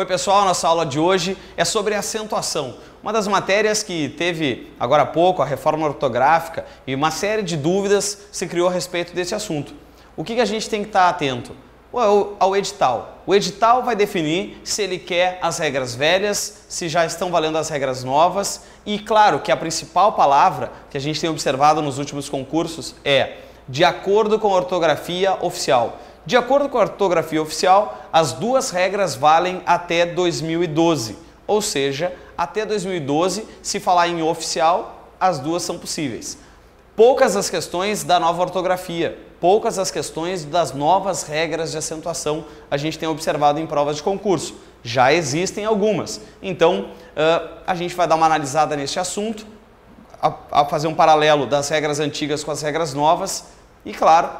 Oi pessoal, nossa aula de hoje é sobre acentuação, uma das matérias que teve agora há pouco a reforma ortográfica e uma série de dúvidas se criou a respeito desse assunto. O que a gente tem que estar atento? Ao edital. O edital vai definir se ele quer as regras velhas, se já estão valendo as regras novas e claro que a principal palavra que a gente tem observado nos últimos concursos é de acordo com a ortografia oficial. De acordo com a ortografia oficial, as duas regras valem até 2012, ou seja, até 2012, se falar em oficial, as duas são possíveis. Poucas as questões da nova ortografia, poucas as questões das novas regras de acentuação a gente tem observado em provas de concurso. Já existem algumas, então a gente vai dar uma analisada nesse assunto, a fazer um paralelo das regras antigas com as regras novas. E claro,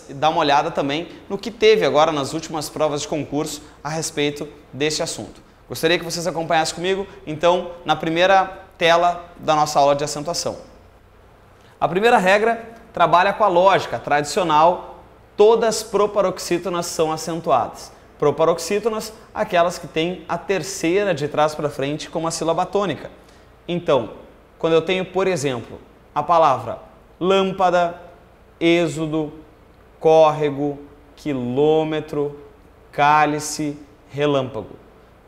dá uma olhada também no que teve agora nas últimas provas de concurso a respeito deste assunto. Gostaria que vocês acompanhassem comigo, então, na primeira tela da nossa aula de acentuação. A primeira regra trabalha com a lógica tradicional, todas proparoxítonas são acentuadas. Proparoxítonas, aquelas que têm a terceira de trás para frente como a sílaba tônica. Então, quando eu tenho, por exemplo, a palavra lâmpada, êxodo, córrego, quilômetro, cálice, relâmpago.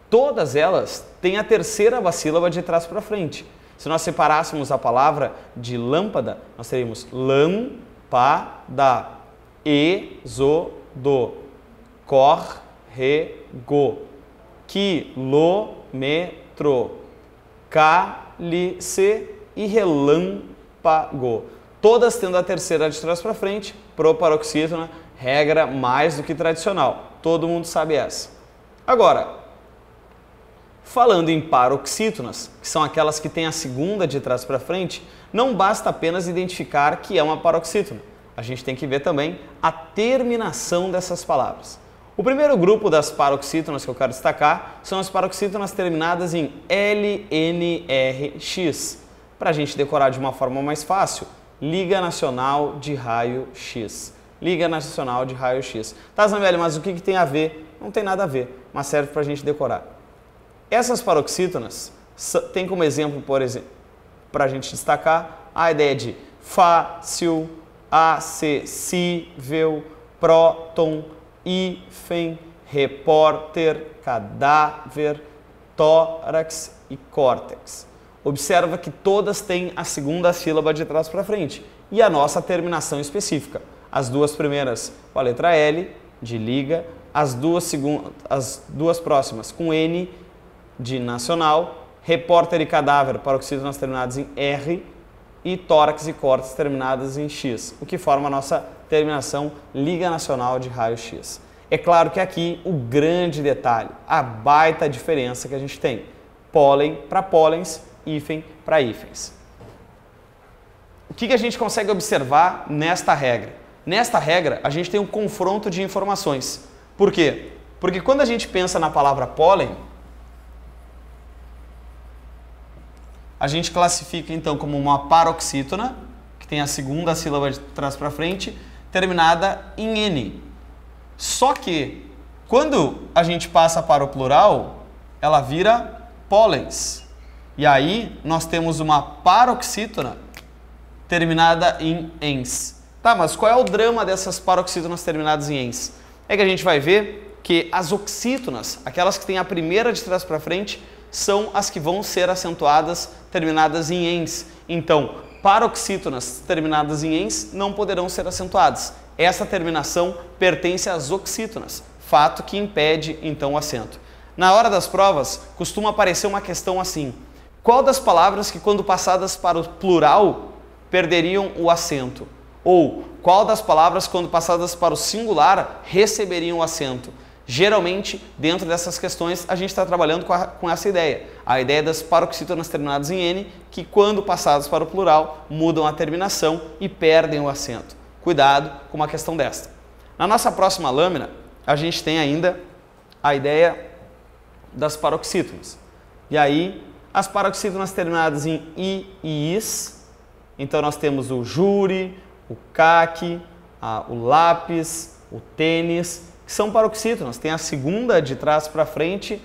Todas elas têm a terceira sílaba de trás para frente. Se nós separássemos a palavra de lâmpada, nós teríamos lâmpada, êxodo, córrego, quilômetro, cálice e relâmpago. Todas tendo a terceira de trás para frente, proparoxítona, regra mais do que tradicional. Todo mundo sabe essa. Agora, falando em paroxítonas, que são aquelas que têm a segunda de trás para frente, não basta apenas identificar que é uma paroxítona. A gente tem que ver também a terminação dessas palavras. O primeiro grupo das paroxítonas que eu quero destacar são as paroxítonas terminadas em LNRX. Para a gente decorar de uma forma mais fácil, Liga Nacional de Raio-X. Liga Nacional de Raio-X. Tá, Zambelli, mas o que tem a ver? Não tem nada a ver, mas serve para a gente decorar. Essas paroxítonas tem como exemplo, por exemplo, para a gente destacar, a ideia de fácil, acessível, próton, hífen, repórter, cadáver, tórax e córtex. Observa que todas têm a segunda sílaba de trás para frente e a nossa terminação específica. As duas primeiras com a letra L, de liga, as duas próximas com N, de nacional, repórter e cadáver, paroxítonas terminadas em R, e tórax e córtex terminadas em X, o que forma a nossa terminação Liga Nacional de Raio-X. É claro que aqui o grande detalhe, a baita diferença que a gente tem. Pólen para pólens, hífen para hífens. O que a gente consegue observar nesta regra? Nesta regra, a gente tem um confronto de informações. Por quê? Porque quando a gente pensa na palavra pólen, a gente classifica então como uma paroxítona, que tem a segunda sílaba de trás para frente, terminada em N. Só que, quando a gente passa para o plural, ela vira pólens. E aí, nós temos uma paroxítona terminada em ens. Tá, mas qual é o drama dessas paroxítonas terminadas em ens? É que a gente vai ver que as oxítonas, aquelas que têm a primeira de trás para frente, são as que vão ser acentuadas terminadas em ens. Então, paroxítonas terminadas em ens não poderão ser acentuadas. Essa terminação pertence às oxítonas, fato que impede, então, o acento. Na hora das provas, costuma aparecer uma questão assim: qual das palavras que, quando passadas para o plural, perderiam o acento? Ou qual das palavras, quando passadas para o singular, receberiam o acento? Geralmente, dentro dessas questões, a gente está trabalhando com essa ideia. A ideia das paroxítonas terminadas em N, que quando passadas para o plural, mudam a terminação e perdem o acento. Cuidado com uma questão desta. Na nossa próxima lâmina, a gente tem ainda a ideia das paroxítonas. E aí, as paroxítonas terminadas em I e IS, então nós temos o júri, o caque, o lápis, o tênis, que são paroxítonas, tem a segunda de trás para frente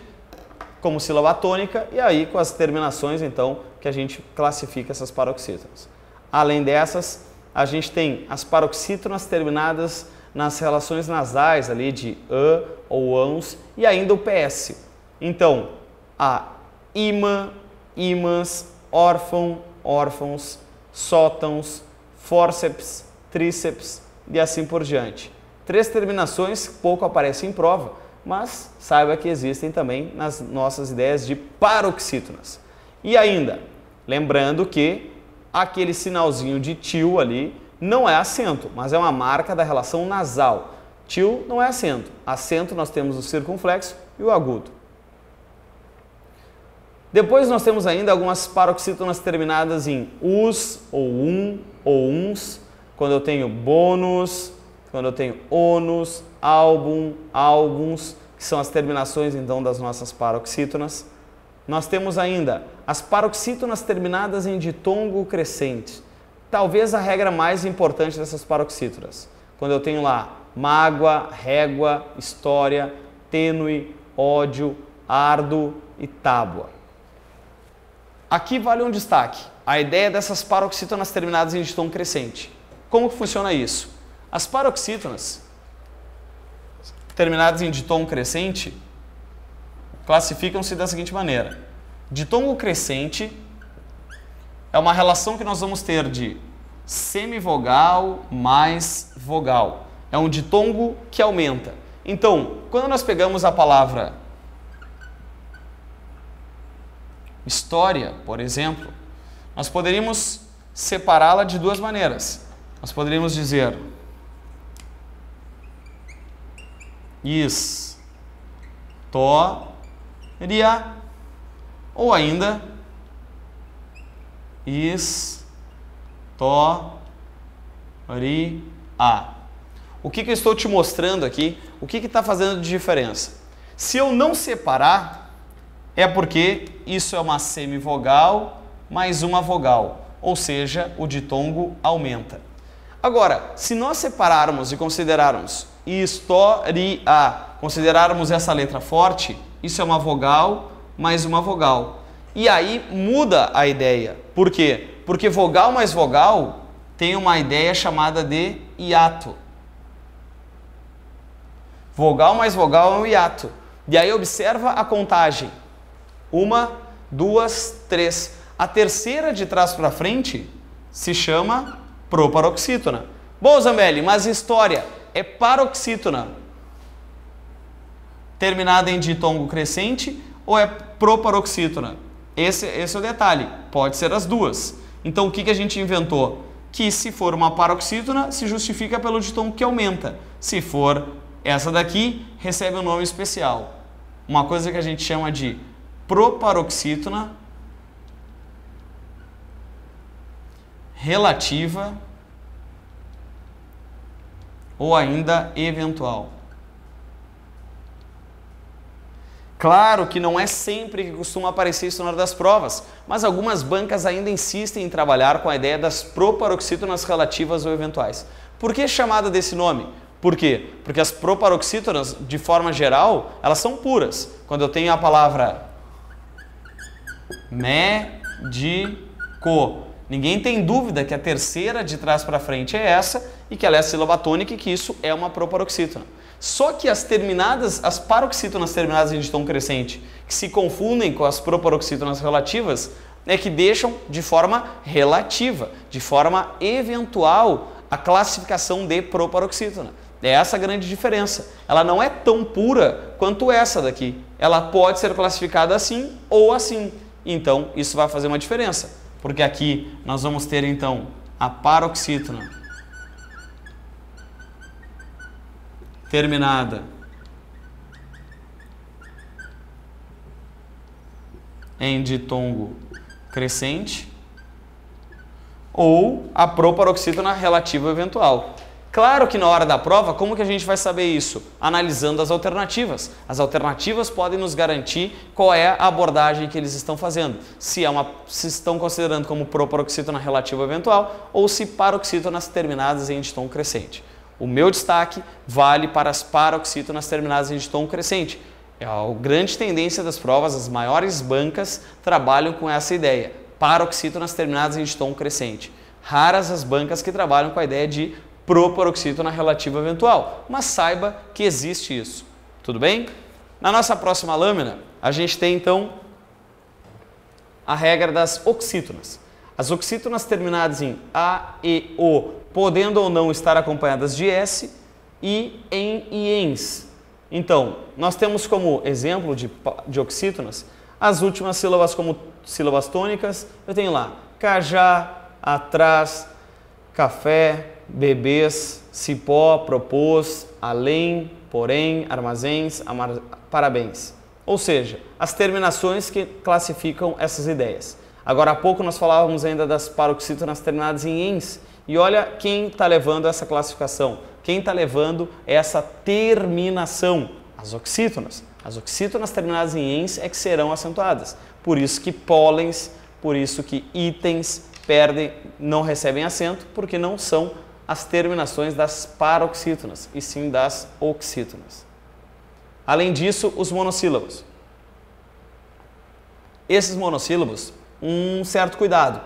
como sílaba tônica e aí com as terminações, então, que a gente classifica essas paroxítonas. Além dessas, a gente tem as paroxítonas terminadas nas relações nasais ali de ã ou ãos e ainda o PS. Então, a imã, imãs, órfão, órfãos, sótãos, fórceps, tríceps e assim por diante. 3 terminações que pouco aparecem em prova, mas saiba que existem também nas nossas ideias de paroxítonas. E ainda, lembrando que aquele sinalzinho de til ali não é acento, mas é uma marca da relação nasal. Til não é acento. Acento nós temos o circunflexo e o agudo. Depois nós temos ainda algumas paroxítonas terminadas em us, ou uns, quando eu tenho bônus, quando eu tenho onus, álbum, álbuns, que são as terminações então das nossas paroxítonas. Nós temos ainda as paroxítonas terminadas em ditongo crescente. Talvez a regra mais importante dessas paroxítonas. Quando eu tenho lá mágoa, régua, história, tênue, ódio, árduo e tábua. Aqui vale um destaque. A ideia dessas paroxítonas terminadas em ditongo crescente. Como que funciona isso? As paroxítonas terminadas em ditongo crescente classificam-se da seguinte maneira. Ditongo crescente é uma relação que nós vamos ter de semivogal mais vogal. É um ditongo que aumenta. Então, quando nós pegamos a palavra história, por exemplo, nós poderíamos separá-la de 2 maneiras. Nós poderíamos dizer história ou ainda história. O que eu estou te mostrando aqui? O que está fazendo de diferença? Se eu não separar, é porque isso é uma semivogal mais uma vogal, ou seja, o ditongo aumenta. Agora, se nós separarmos e considerarmos história, considerarmos essa letra forte, isso é uma vogal mais uma vogal. E aí muda a ideia. Por quê? Porque vogal mais vogal tem uma ideia chamada de hiato. Vogal mais vogal é um hiato. E aí observa a contagem. 1, 2, 3. A terceira de trás para frente se chama proparoxítona. Bom, Zambelli, mas história é paroxítona terminada em ditongo crescente ou é proparoxítona? Esse é o detalhe. Pode ser as duas. Então o que a gente inventou? Que se for uma paroxítona, se justifica pelo ditongo que aumenta. Se for essa daqui, recebe um nome especial. Uma coisa que a gente chama de proparoxítona relativa ou ainda eventual. Claro que não é sempre que costuma aparecer isso na hora das provas, mas algumas bancas ainda insistem em trabalhar com a ideia das proparoxítonas relativas ou eventuais. Por que chamada desse nome? Por quê? Porque as proparoxítonas, de forma geral, elas são puras. Quando eu tenho a palavra médico, ninguém tem dúvida que a terceira de trás para frente é essa e que ela é a sílaba tônica e que isso é uma proparoxítona. Só que as paroxítonas terminadas em ditongo crescente, que se confundem com as proparoxítonas relativas, é que deixam de forma relativa, de forma eventual, a classificação de proparoxítona. É essa a grande diferença. Ela não é tão pura quanto essa daqui. Ela pode ser classificada assim ou assim. Então, isso vai fazer uma diferença. Porque aqui nós vamos ter, então, a paroxítona terminada em ditongo crescente ou a proparoxítona relativa eventual. Claro que na hora da prova, como que a gente vai saber isso? Analisando as alternativas. As alternativas podem nos garantir qual é a abordagem que eles estão fazendo. Se estão considerando como proparoxítona relativa eventual ou se paroxítonas terminadas em ditongo crescente. O meu destaque vale para as paroxítonas terminadas em ditongo crescente. É a grande tendência das provas, as maiores bancas trabalham com essa ideia, paroxítonas terminadas em ditom crescente. Raras as bancas que trabalham com a ideia de proparoxítona relativa eventual, mas saiba que existe isso. Tudo bem? Na nossa próxima lâmina, a gente tem então a regra das oxítonas. As oxítonas terminadas em A, E, O, podendo ou não estar acompanhadas de S, e em e ens. Então, nós temos como exemplo de oxítonas as últimas sílabas como sílabas tônicas. Eu tenho lá cajá, atrás, café, bebês, cipó, propôs, além, porém, armazéns, parabéns. Ou seja, as terminações que classificam essas ideias. Agora há pouco nós falávamos ainda das paroxítonas terminadas em ens. E olha quem está levando essa classificação, quem está levando essa terminação, as oxítonas. As oxítonas terminadas em ens é que serão acentuadas. Por isso que pólens, por isso que itens não recebem acento, porque não são as terminações das paroxítonas, e sim das oxítonas. Além disso, os monossílabos. Esses monossílabos, um certo cuidado,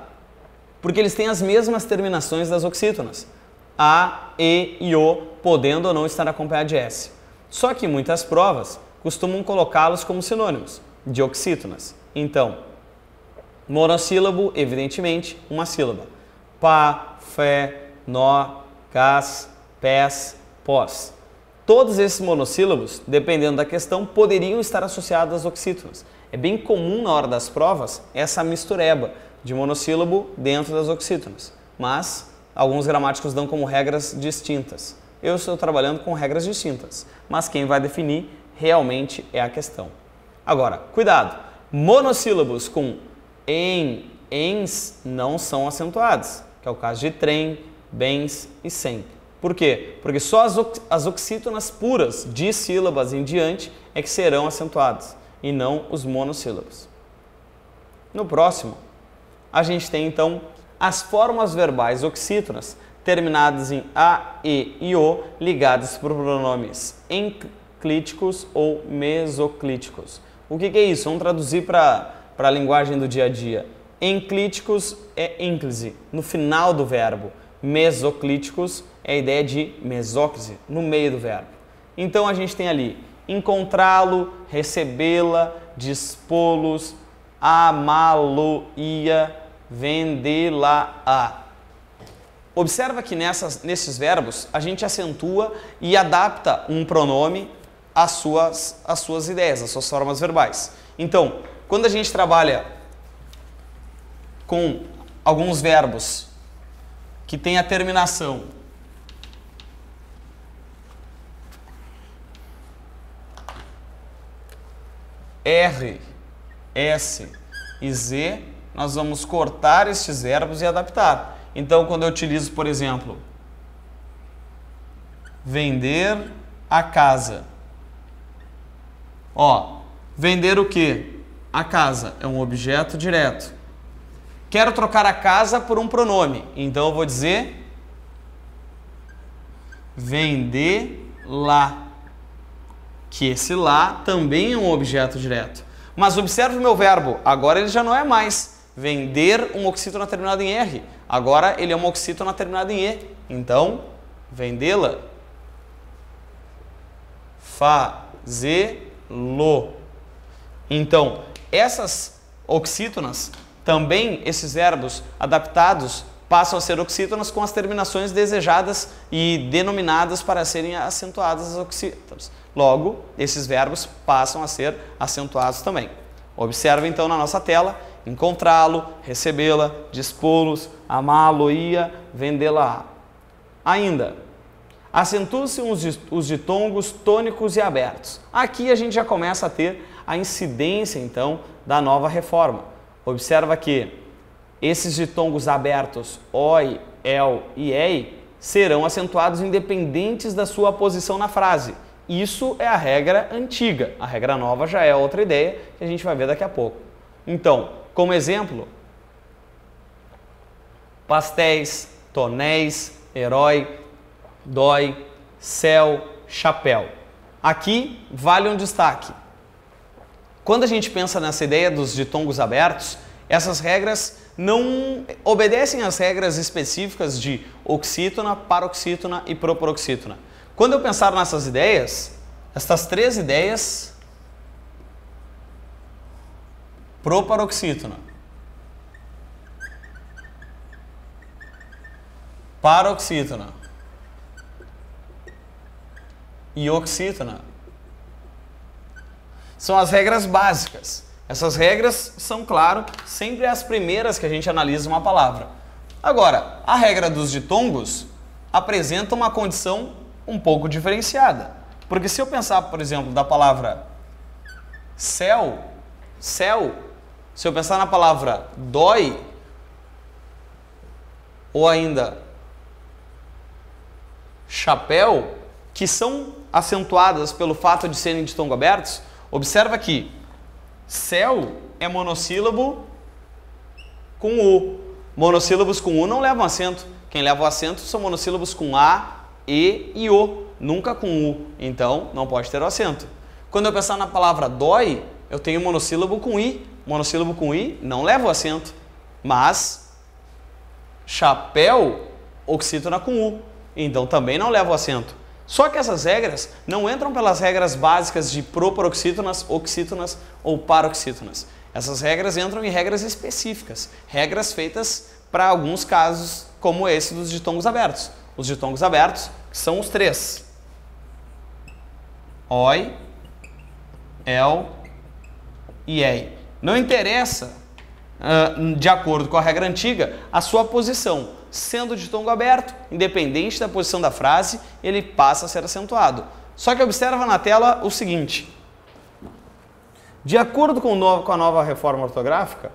porque eles têm as mesmas terminações das oxítonas, A, E e O, podendo ou não estar acompanhados de S. Só que muitas provas costumam colocá-los como sinônimos de oxítonas. Então, monossílabo, evidentemente, uma sílaba. Pá, fé, nó, cas, pés, pós. Todos esses monossílabos, dependendo da questão, poderiam estar associados às oxítonas. É bem comum na hora das provas essa mistureba de monossílabo dentro das oxítonas, mas alguns gramáticos dão como regras distintas. Eu estou trabalhando com regras distintas, mas quem vai definir realmente é a questão. Agora, cuidado, monossílabos com em, ens não são acentuados, que é o caso de trem, bens e sempre. Por quê? Porque só as oxítonas puras de sílabas em diante é que serão acentuadas, e não os monossílabos. No próximo, a gente tem então as formas verbais oxítonas terminadas em A, E e O, ligadas por pronomes enclíticos ou mesoclíticos. O que é isso? Vamos traduzir para a linguagem do dia a dia. Enclíticos é ênclise, no final do verbo. Mesoclíticos é a ideia de mesóclise, no meio do verbo. Então a gente tem ali encontrá-lo, recebê-la, dispô-los, amá-lo-ia, vendê-la-a. Observa que nesses verbos a gente acentua e adapta um pronome às suas ideias, às suas formas verbais. Então, quando a gente trabalha com alguns verbos que têm a terminação R, S e Z, nós vamos cortar estes verbos e adaptar. Então, quando eu utilizo, por exemplo, vender a casa. Ó, vender o quê? A casa é um objeto direto. Quero trocar a casa por um pronome. Então, eu vou dizer vender lá. Que esse lá também é um objeto direto. Mas observe o meu verbo, agora ele já não é mais vender uma oxítona terminada em R, agora ele é uma oxítona terminada em E. Então, vendê-la, fazê-lo. Então, essas oxítonas, também esses verbos adaptados, passam a ser oxítonas com as terminações desejadas e denominadas para serem acentuadas as oxítonas. Logo, esses verbos passam a ser acentuados também. Observe então na nossa tela, encontrá-lo, recebê-la, dispô-los, amá-lo-ia, vendê-la. Ainda, acentuam-se os ditongos tônicos e abertos. Aqui a gente já começa a ter a incidência então da nova reforma. Observa que esses ditongos abertos, oi, el e ei, serão acentuados independentes da sua posição na frase. Isso é a regra antiga. A regra nova já é outra ideia que a gente vai ver daqui a pouco. Então, como exemplo, pastéis, tonéis, herói, dói, céu, chapéu. Aqui vale um destaque. Quando a gente pensa nessa ideia dos ditongos abertos, essas regras não obedecem às regras específicas de oxítona, paroxítona e proparoxítona. Quando eu pensar nessas ideias, estas três ideias, proparoxítona, paroxítona e oxítona, são as regras básicas. Essas regras são, claro, sempre as primeiras que a gente analisa uma palavra. Agora, a regra dos ditongos apresenta uma condição um pouco diferenciada. Porque se eu pensar, por exemplo, da palavra céu, se eu pensar na palavra dói, ou ainda chapéu, que são acentuadas pelo fato de serem ditongo abertos, observa que céu é monossílabo com U. Monossílabos com U não levam acento. Quem leva o acento são monossílabos com A, E e O, nunca com U. Então, não pode ter o acento. Quando eu pensar na palavra dói, eu tenho monossílabo com I. Monossílabo com I não leva o acento. Mas chapéu, oxítona com U. Então, também não leva o acento. Só que essas regras não entram pelas regras básicas de proparoxítonas, oxítonas ou paroxítonas. Essas regras entram em regras específicas, regras feitas para alguns casos como esse dos ditongos abertos. Os ditongos abertos são os três: oi, el e ei. Não interessa, de acordo com a regra antiga, a sua posição. Sendo ditongo aberto, independente da posição da frase, ele passa a ser acentuado. Só que observa na tela o seguinte: de acordo com a nova reforma ortográfica,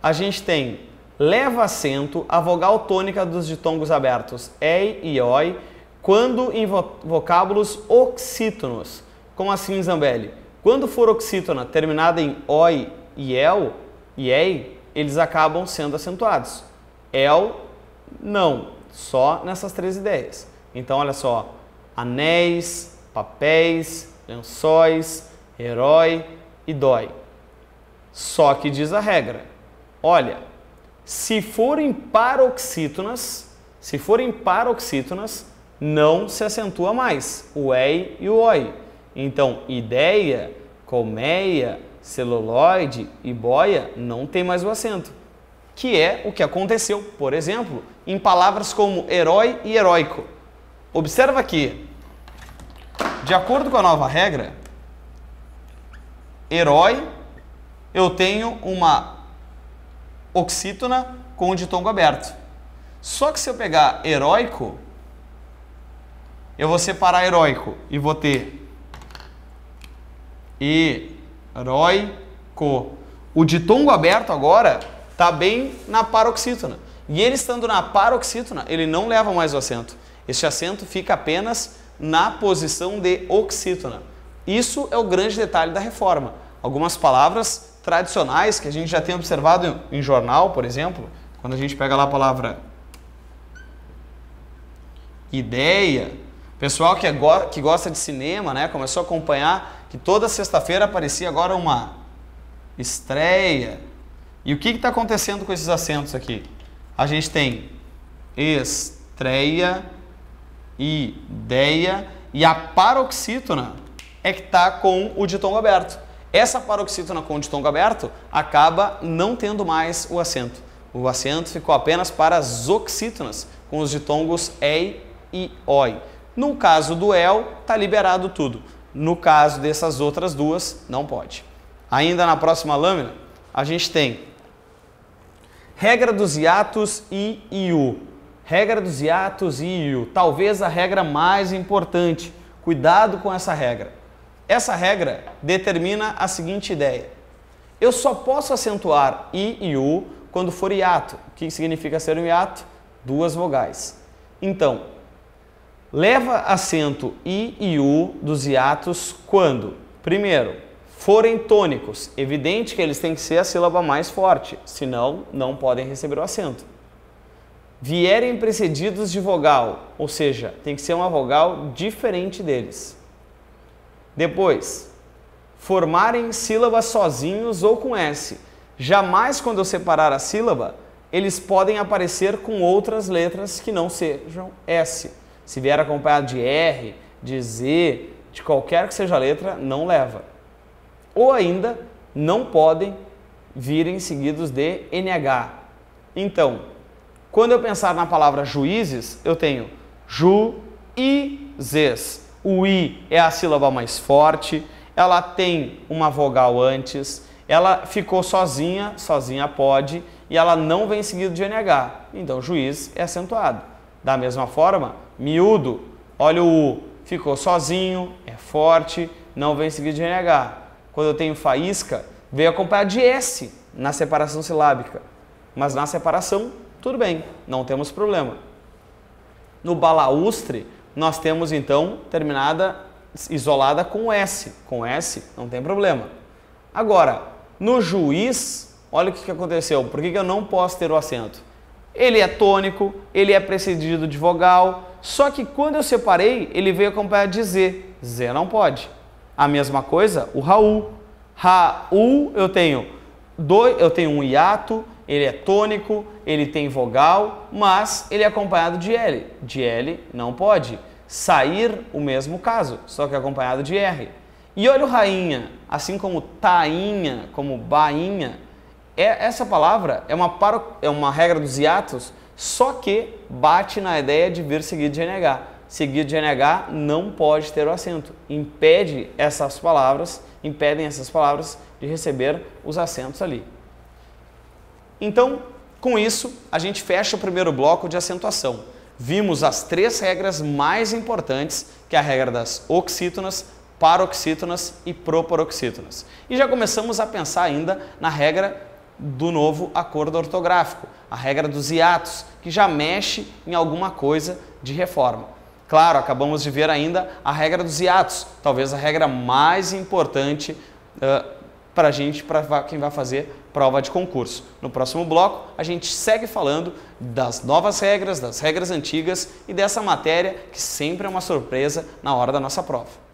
a gente tem leva acento a vogal tônica dos ditongos abertos ei e oi quando em vocábulos oxítonos. Como assim, Zambelli? Quando for oxítona terminada em oi e el e ei, eles acabam sendo acentuados. El, não, só nessas três ideias. Então, olha só: anéis, papéis, lençóis, herói e dói. Só que diz a regra: olha, se forem paroxítonas, não se acentua mais o ei e o oi. Então, ideia, colmeia, celuloide e boia não tem mais o acento. Que é o que aconteceu, por exemplo, em palavras como herói e heróico. Observa que, de acordo com a nova regra, herói, eu tenho uma oxítona com o ditongo aberto. Só que se eu pegar heróico, eu vou separar heróico e vou ter heróico. O ditongo aberto agora está bem na paroxítona. E ele estando na paroxítona, ele não leva mais o acento. Este acento fica apenas na posição de oxítona. Isso é o grande detalhe da reforma. Algumas palavras tradicionais que a gente já tem observado em jornal, por exemplo, quando a gente pega lá a palavra ideia, pessoal que gosta de cinema, né, começou a acompanhar que toda sexta-feira aparecia agora uma estreia. E o que está acontecendo com esses acentos aqui? A gente tem estreia, ideia, e a paroxítona é que está com o ditongo aberto. Essa paroxítona com o ditongo aberto acaba não tendo mais o acento. O acento ficou apenas para as oxítonas, com os ditongos ei e oi. No caso do el, está liberado tudo. No caso dessas outras duas, não pode. Ainda na próxima lâmina, a gente tem regra dos hiatos I e U. Regra dos hiatos I e U. Talvez a regra mais importante. Cuidado com essa regra. Essa regra determina a seguinte ideia: eu só posso acentuar I e U quando for hiato. O que significa ser um hiato? Duas vogais. Então, leva acento I e U dos hiatos quando, primeiro, forem tônicos. Evidente que eles têm que ser a sílaba mais forte, senão não podem receber o acento. Vierem precedidos de vogal, ou seja, tem que ser uma vogal diferente deles. Depois, formarem sílabas sozinhos ou com S. Jamais, quando eu separar a sílaba, eles podem aparecer com outras letras que não sejam S. Se vier acompanhado de R, de Z, de qualquer que seja a letra, não leva. Ou ainda, não podem virem seguidos de NH. Então, quando eu pensar na palavra juízes, eu tenho ju-i-zes. O I é a sílaba mais forte, ela tem uma vogal antes, ela ficou sozinha, sozinha pode, e ela não vem seguido de NH. Então, juiz é acentuado. Da mesma forma, miúdo, olha o U, ficou sozinho, é forte, não vem seguido de NH. Quando eu tenho faísca, veio acompanhado de S na separação silábica. Mas na separação, tudo bem, não temos problema. No balaústre, nós temos então terminada isolada com S. Com S, não tem problema. Agora, no juiz, olha o que aconteceu. Por que eu não posso ter o acento? Ele é tônico, ele é precedido de vogal, só que quando eu separei, ele veio acompanhado de Z. Z não pode. A mesma coisa, o Raul. Raul, eu tenho um hiato, ele é tônico, ele tem vogal, mas ele é acompanhado de L. De L não pode. Sair, o mesmo caso, só que acompanhado de R. E olha o rainha, assim como tainha, como bainha, essa palavra é uma regra dos hiatos, só que bate na ideia de vir seguido de NH. Seguido de NH não pode ter o acento. Impedem essas palavras de receber os acentos ali. Então, com isso, a gente fecha o primeiro bloco de acentuação. Vimos as 3 regras mais importantes, que é a regra das oxítonas, paroxítonas e proparoxítonas. E já começamos a pensar ainda na regra do novo acordo ortográfico, a regra dos hiatos, que já mexe em alguma coisa de reforma. Claro, acabamos de ver ainda a regra dos hiatos, talvez a regra mais importante para quem vai fazer prova de concurso. No próximo bloco, a gente segue falando das novas regras, das regras antigas e dessa matéria que sempre é uma surpresa na hora da nossa prova.